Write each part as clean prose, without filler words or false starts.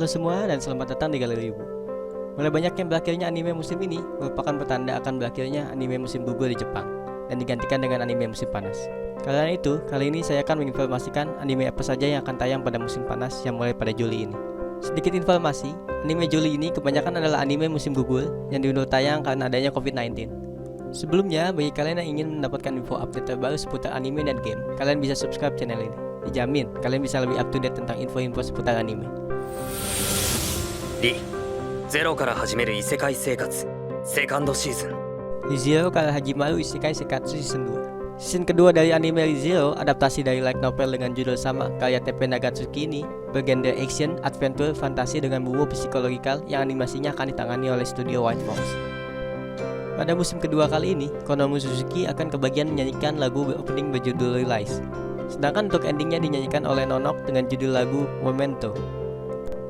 Halo semua dan selamat datang di Galeri Ibu. Mulai banyaknya berakhirnya anime musim ini merupakan pertanda akan berakhirnya anime musim gugur di Jepang dan digantikan dengan anime musim panas. Karena itu, kali ini saya akan menginformasikan anime apa saja yang akan tayang pada musim panas yang mulai pada Juli ini. Sedikit informasi, anime Juli ini kebanyakan adalah anime musim gugur yang diundur tayang karena adanya COVID-19. Sebelumnya, bagi kalian yang ingin mendapatkan info update terbaru seputar anime dan game, kalian bisa subscribe channel ini. Dijamin, kalian bisa lebih up to date tentang info-info seputar anime. リゼロから始める異世界生活セカンドシーズン ReZero Kara Hajimaru Isekai Sekatsu Season 2. Season kedua dari anime ReZero, adaptasi dari light novel dengan judul sama karya Teppei Nagatsuki ini, bergenre action, adventure, fantasi dengan bumbu psikologikal yang animasinya akan ditangani oleh studio White Fox. Pada musim kedua kali ini, Konomu Suzuki akan kebagian menyanyikan lagu opening berjudul Realize. Sedangkan untuk endingnya dinyanyikan oleh Nonok dengan judul lagu Memento.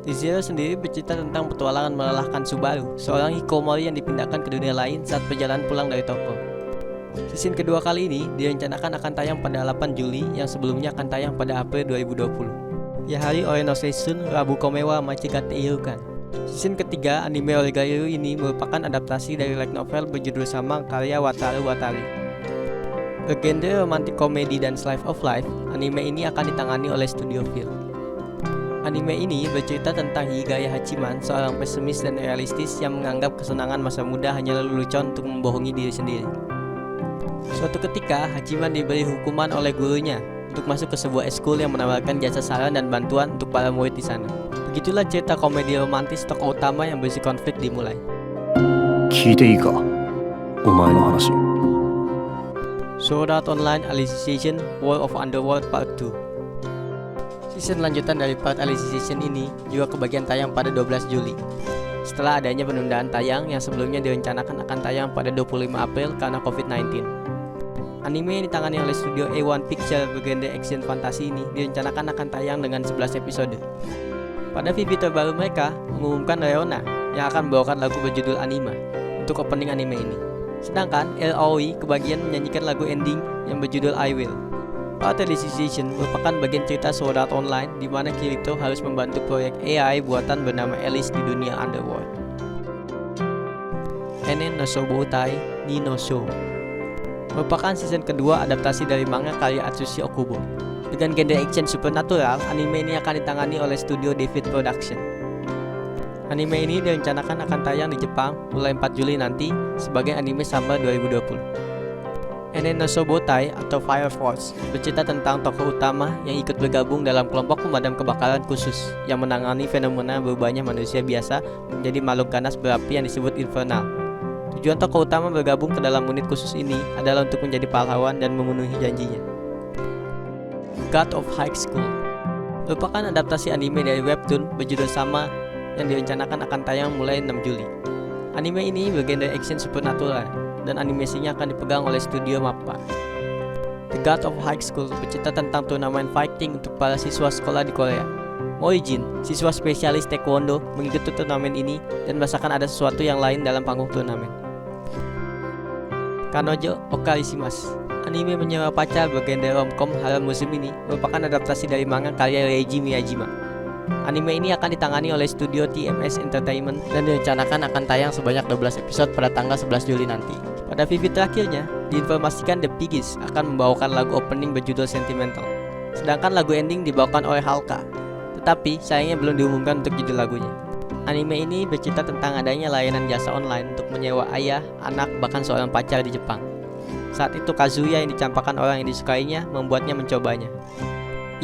ReZero sendiri bercerita tentang petualangan melelahkan Subaru, seorang hikikomori yang dipindahkan ke dunia lain saat perjalanan pulang dari toko. Season kedua kali ini direncanakan akan tayang pada 8 Juli yang sebelumnya akan tayang pada April 2020. Yahari Ore no Seishun Rabu Komewa Machigate Irukan. Season ketiga anime Oregairu ini merupakan adaptasi dari light novel berjudul sama karya Wataru Watari. Bergenre romantic komedi dan slice of life, anime ini akan ditangani oleh Studio Film. Anime ini bercerita tentang Higaya Hachiman, seorang pesimis dan realistis yang menganggap kesenangan masa muda hanyalah lelucon untuk membohongi diri sendiri. Suatu ketika, Hachiman diberi hukuman oleh gurunya untuk masuk ke sebuah eskul yang menawarkan jasa saran dan bantuan untuk para murid di sana. Begitulah cerita komedi romantis tokoh utama yang berisi konflik dimulai. 聞いていいかお前の話 Sword Art Online Alicization War of Underworld Part 2. Season lanjutan dari part Alicization ini juga kebagian tayang pada 12 Juli. Setelah adanya penundaan tayang yang sebelumnya direncanakan akan tayang pada 25 April karena COVID-19. Anime yang ditangani oleh studio A1 Picture bergenre action fantasi ini direncanakan akan tayang dengan 11 episode. Pada VV terbaru mereka mengumumkan Leona yang akan membawakan lagu berjudul Anima untuk opening anime ini. Sedangkan LOI kebagian menyanyikan lagu ending yang berjudul I Will. Part Alicization merupakan bagian cerita Sword Art Online di mana Kirito harus membantu proyek AI buatan bernama Alice di dunia Underworld. Enen no Soboutai ni no Shou merupakan season kedua adaptasi dari manga karya Atsushi Okubo. Dengan genre action supernatural, anime ini akan ditangani oleh studio David Production. Anime ini direncanakan akan tayang di Jepang mulai 4 Juli nanti sebagai anime summer 2020. Enen no Sobotai atau Fire Force bercerita tentang tokoh utama yang ikut bergabung dalam kelompok pemadam kebakaran khusus yang menangani fenomena berubahnya manusia biasa menjadi makhluk ganas berapi yang disebut Infernal. Tujuan tokoh utama bergabung ke dalam unit khusus ini adalah untuk menjadi pahlawan dan memenuhi janjinya. God of High School merupakan adaptasi anime dari webtoon berjudul sama yang direncanakan akan tayang mulai 6 Juli. Anime ini bergenre action supernatural dan animasinya akan dipegang oleh studio MAPPA. The God of High School bercerita tentang turnamen fighting untuk para siswa sekolah di Korea. Moijin, siswa spesialis taekwondo, mengikuti turnamen ini dan merasakan ada sesuatu yang lain dalam panggung turnamen. Kanojo Okarishimasu, anime menyewa pacar bergenre romcom harem musim ini merupakan adaptasi dari manga karya Reiji Miyajima. Anime ini akan ditangani oleh studio TMS Entertainment dan direncanakan akan tayang sebanyak 12 episode pada tanggal 11 Juli nanti. Pada VV terakhirnya, diinformasikan The Piggies akan membawakan lagu opening berjudul Sentimental. Sedangkan lagu ending dibawakan oleh Halka. Tetapi sayangnya belum diumumkan untuk judul lagunya. Anime ini bercerita tentang adanya layanan jasa online untuk menyewa ayah, anak, bahkan seorang pacar di Jepang. Saat itu Kazuya yang dicampakkan orang yang disukainya membuatnya mencobanya.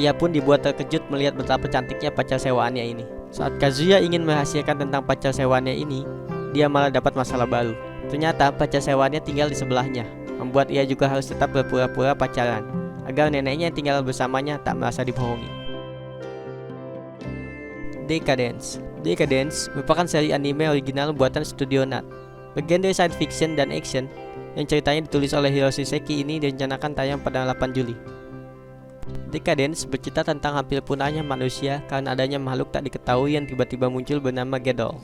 Ia pun dibuat terkejut melihat betapa cantiknya pacar sewaannya ini. Saat Kazuya ingin merahasiakan tentang pacar sewaannya ini, dia malah dapat masalah baru. Ternyata pacar sewaannya tinggal di sebelahnya, membuat ia juga harus tetap berpura-pura pacaran, agar neneknya yang tinggal bersamanya tak merasa dibohongi. Decadence merupakan seri anime original buatan studio NAT. Bergenre science fiction dan action, yang ceritanya ditulis oleh Hiroshi Seki ini direncanakan tayang pada 8 Juli. Decadence bercerita tentang hampir punahnya manusia karena adanya makhluk tak diketahui yang tiba-tiba muncul bernama Gedol.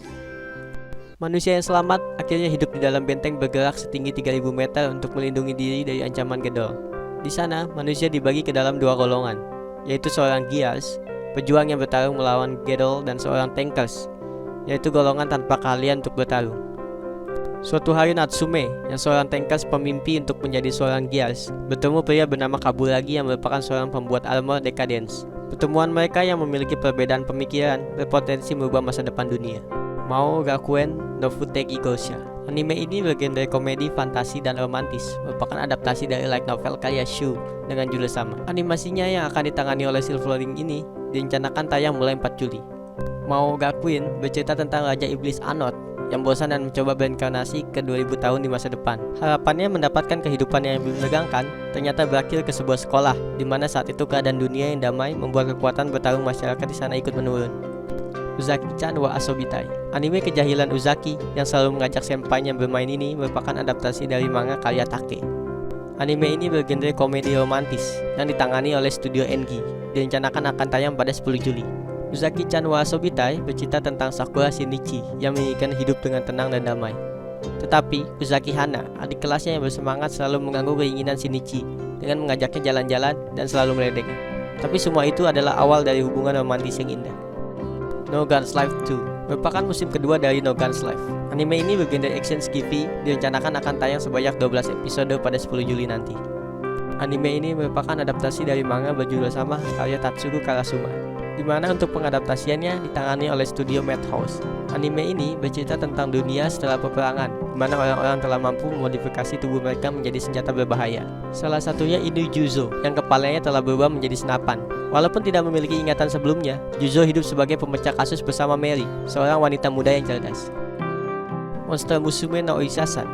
Manusia yang selamat akhirnya hidup di dalam benteng bergerak setinggi 3000 meter untuk melindungi diri dari ancaman Gedol. Di sana, manusia dibagi ke dalam dua golongan, yaitu seorang Gears pejuang yang bertarung melawan Gedol dan seorang tankers, yaitu golongan tanpa keahlian untuk bertarung. Suatu hari Natsume, yang seorang tankers pemimpi untuk menjadi seorang Gears, bertemu pria bernama Kaburagi yang merupakan seorang pembuat armor Decadence. Pertemuan mereka yang memiliki perbedaan pemikiran berpotensi merubah masa depan dunia. Mao Gakuen no Futeki Gosha. Anime ini bergenre komedi, fantasi, dan romantis, merupakan adaptasi dari light novel karya Shu dengan judul sama. Animasinya yang akan ditangani oleh Silverlink ini direncanakan tayang mulai 4 Juli. Mao Gakuen bercerita tentang Raja Iblis Anot yang bosan dan mencoba berinkarnasi ke 2000 tahun di masa depan. Harapannya mendapatkan kehidupan yang lebih menegangkan ternyata berakhir ke sebuah sekolah, di mana saat itu keadaan dunia yang damai membuat kekuatan bertarung masyarakat di sana ikut menurun. Uzaki-chan wa Asobitai. Anime kejahilan Uzaki yang selalu mengajak senpainya bermain ini merupakan adaptasi dari manga karya Take. Anime ini bergenre komedi romantis yang ditangani oleh studio Engi. Direncanakan akan tayang pada 10 Juli. Uzaki-chan wa Asobitai bercerita tentang Sakura Shinichi yang menginginkan hidup dengan tenang dan damai. Tetapi Uzaki Hana, adik kelasnya yang bersemangat, selalu mengganggu keinginan Shinichi dengan mengajaknya jalan-jalan dan selalu meledeknya. Tapi semua itu adalah awal dari hubungan romantis yang indah. No Guns Life 2 merupakan musim kedua dari No Guns Life. Anime ini bergenre action skiffy, direncanakan akan tayang sebanyak 12 episode pada 10 Juli nanti. Anime ini merupakan adaptasi dari manga berjudul sama karya Tatsuku Karasuma, di mana untuk pengadaptasiannya ditangani oleh studio Madhouse. Anime ini bercerita tentang dunia setelah peperangan, di mana orang-orang telah mampu memodifikasi tubuh mereka menjadi senjata berbahaya. Salah satunya Inu Juzo, yang kepalanya telah berubah menjadi senapan. Walaupun tidak memiliki ingatan sebelumnya, Juzo hidup sebagai pemecah kasus bersama Mary, seorang wanita muda yang cerdas. Monster Musume no Oisasan.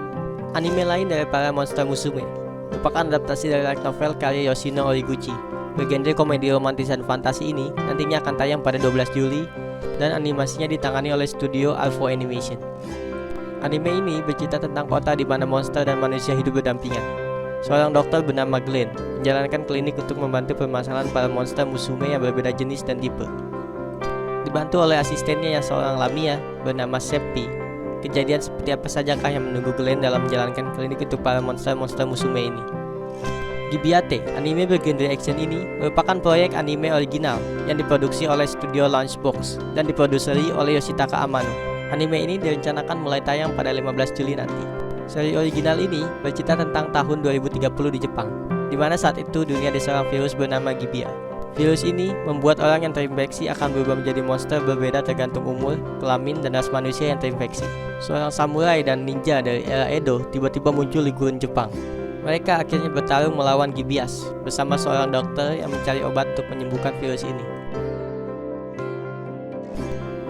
Anime lain dari para Monster Musume merupakan adaptasi dari light novel karya Yoshino Origuchi. Bergenre komedi romantis dan fantasi ini nantinya akan tayang pada 12 Juli dan animasinya ditangani oleh studio Alpha Animation. Anime ini bercerita tentang kota di mana monster dan manusia hidup berdampingan. Seorang dokter bernama Glenn menjalankan klinik untuk membantu permasalahan para monster musume yang berbeda jenis dan tipe. Dibantu oleh asistennya yang seorang Lamia bernama Seppi. Kejadian seperti apa sajakah yang menunggu Glenn dalam menjalankan klinik untuk para monster-monster musume ini? Gibiate, anime bergenre action ini merupakan proyek anime original yang diproduksi oleh studio Lunchbox dan diproduseri oleh Yoshitaka Amano. Anime ini direncanakan mulai tayang pada 15 Juli nanti. Seri original ini bercerita tentang tahun 2030 di Jepang, di mana saat itu dunia diserang virus bernama Gibia. Virus ini membuat orang yang terinfeksi akan berubah menjadi monster berbeda tergantung umur, kelamin, dan ras manusia yang terinfeksi. Seorang samurai dan ninja dari era Edo tiba-tiba muncul di gurun Jepang. Mereka akhirnya bertarung melawan Gibias bersama seorang dokter yang mencari obat untuk menyembuhkan virus ini.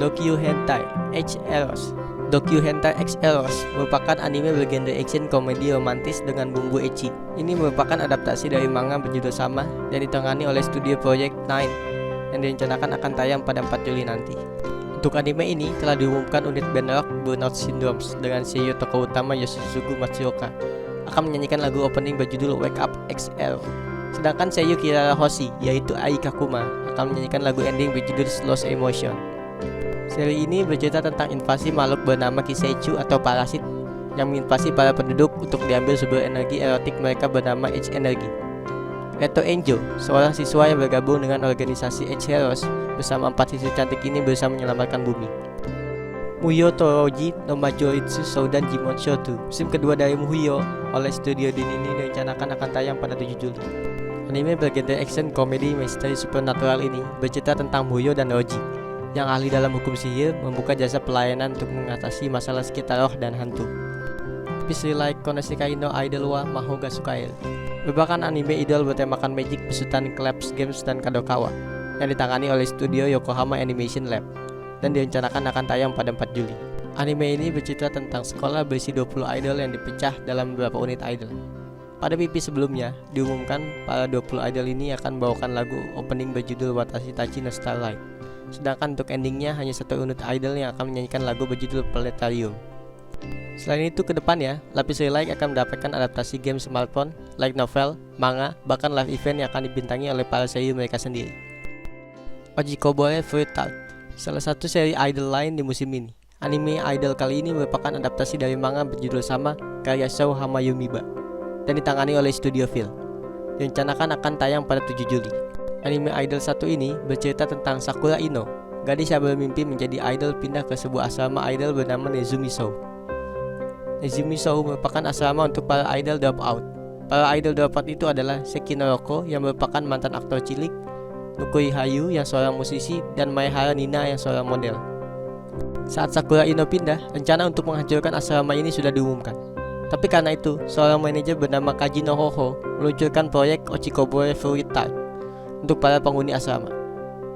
Dokyu Hentai X Eros. Dokyu Hentai X Eros merupakan anime bergenre action komedi romantis dengan bumbu ecchi. Ini merupakan adaptasi dari manga berjudul sama dan ditangani oleh studio Project 9 yang direncanakan akan tayang pada 4 Juli nanti. Untuk anime ini telah diumumkan unit band rock Burnout Syndromes dengan seiyuu tokoh utama Yoshitsugu Matsuoka akan menyanyikan lagu opening berjudul Wake Up XL. Sedangkan seiyuu Kirara Hoshi yaitu Ai Kakuma akan menyanyikan lagu ending berjudul Lost Emotion. Seri ini bercerita tentang invasi makhluk bernama Kiseichu atau parasit yang menginvasi para penduduk untuk diambil sumber energi erotik mereka bernama H Energy. Reto Enjo, seorang siswa yang bergabung dengan organisasi H Heroes bersama 4 siswa cantik ini berusaha menyelamatkan bumi. Muyo Toroji no Majoritsu Soudan Jimon Shotu, musim kedua dari Muyo oleh studio Din ini direncanakan akan tayang pada 7 Juli. Anime bergenre action, komedi, misteri supernatural ini bercerita tentang Muyo dan Roji yang ahli dalam hukum sihir membuka jasa pelayanan untuk mengatasi masalah sekitar roh dan hantu. Pisri like Konoshikai no Idol wa Mahou ga Sukael merupakan anime idol bertemakan magic besutan Collapse Games dan Kadokawa yang ditangani oleh studio Yokohama Animation Lab dan direncanakan akan tayang pada 4 Juli. Anime ini bercerita tentang sekolah berisi 20 idol yang dipecah dalam beberapa unit idol. Pada PP sebelumnya, diumumkan para 20 idol ini akan membawakan lagu opening berjudul Watashi Tachi no Starlight. Sedangkan untuk endingnya hanya satu unit idol yang akan menyanyikan lagu berjudul Planetarium. Selain itu ke depannya, Lapis Relike akan mendapatkan adaptasi game smartphone, light novel, manga, bahkan live event yang akan dibintangi oleh para seiyuu mereka sendiri. Ojikobore Fruit Tart, salah satu seri idol lain di musim ini. Anime idol kali ini merupakan adaptasi dari manga berjudul sama karya Shou Hamayumiba dan ditangani oleh Studio Phil. Direncanakan akan tayang pada 7 Juli. Anime Idol 1 ini bercerita tentang Sakura Ino, gadis yang bermimpi menjadi idol pindah ke sebuah asrama idol bernama Nezumi Show. Nezumi Show merupakan asrama untuk para idol dropout. Para idol dropout itu adalah Seki Noroko yang merupakan mantan aktor cilik, Nukui Hayu yang seorang musisi, dan Maehara Nina yang seorang model. Saat Sakura Ino pindah, rencana untuk menghancurkan asrama ini sudah diumumkan. Tapi karena itu, seorang manajer bernama Kaji Nohoho meluncurkan proyek Ochikobore Fruit Tart untuk para penghuni asrama,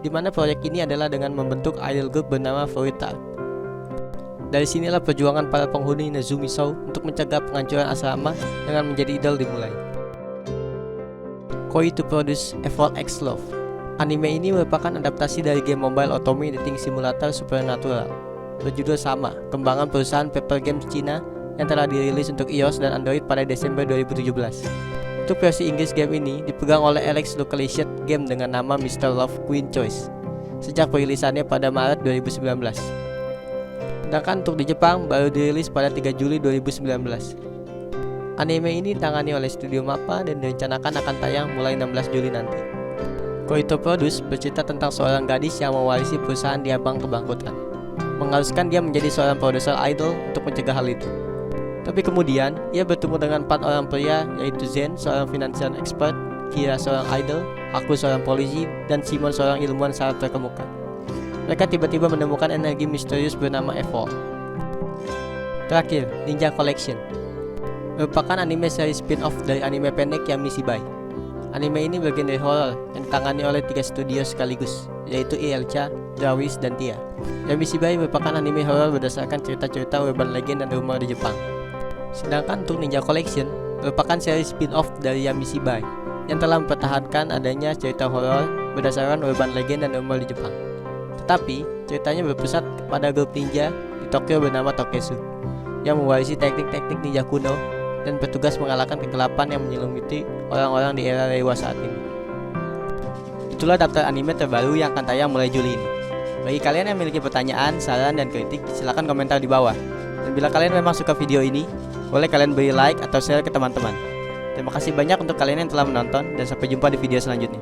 di mana proyek ini adalah dengan membentuk idol group bernama Fruit Tart. Dari sinilah perjuangan para penghuni Nezumi Show untuk mencegah penghancuran asrama dengan menjadi idol dimulai. Koi to produce Evolve X Love. Anime ini merupakan adaptasi dari game mobile otome dating simulator Supernatural berjudul sama, kembangan perusahaan Paper Games Cina yang telah dirilis untuk iOS dan Android pada Desember 2017. Untuk versi Inggris game ini dipegang oleh Alex Localized Game dengan nama Mr. Love Queen Choice sejak perilisannya pada Maret 2019. Sedangkan untuk di Jepang baru dirilis pada 3 Juli 2019. Anime ini ditangani oleh studio MAPPA dan direncanakan akan tayang mulai 16 Juli nanti. Koito Produce bercerita tentang seorang gadis yang mewarisi perusahaan di ambang kebangkrutan, mengharuskan dia menjadi seorang produser idol untuk mencegah hal itu. Tapi kemudian, ia bertemu dengan 4 orang pria, yaitu Zen, seorang financial expert, Kira, seorang idol, Aku, seorang polisi, dan Simon, seorang ilmuwan sangat terkemuka. Mereka tiba-tiba menemukan energi misterius bernama Evolve. Terakhir, Ninja Collection merupakan anime seri spin-off dari anime pendek Yamishi Bai. Anime ini bergenre horror yang ditangani oleh 3 studio sekaligus, yaitu ILCA, Drawis, dan TIA. Yamishi Bai merupakan anime horror berdasarkan cerita-cerita urban legend dan rumor di Jepang. Sedangkan untuk Ninja Collection merupakan seri spin-off dari Yamishi Bai yang telah mempertahankan adanya cerita horor berdasarkan urban legend dan rumor di Jepang. Tetapi ceritanya berpusat pada grup ninja di Tokyo bernama Tokesu yang mewarisi teknik-teknik ninja kuno dan bertugas mengalahkan kegelapan yang menyelimuti orang-orang di era Reiwa saat ini. Itulah daftar anime terbaru yang akan tayang mulai Juli ini. Bagi kalian yang memiliki pertanyaan, saran, dan kritik, silahkan komentar di bawah. Dan bila kalian memang suka video ini, boleh kalian beri like atau share ke teman-teman. Terima kasih banyak untuk kalian yang telah menonton dan sampai jumpa di video selanjutnya.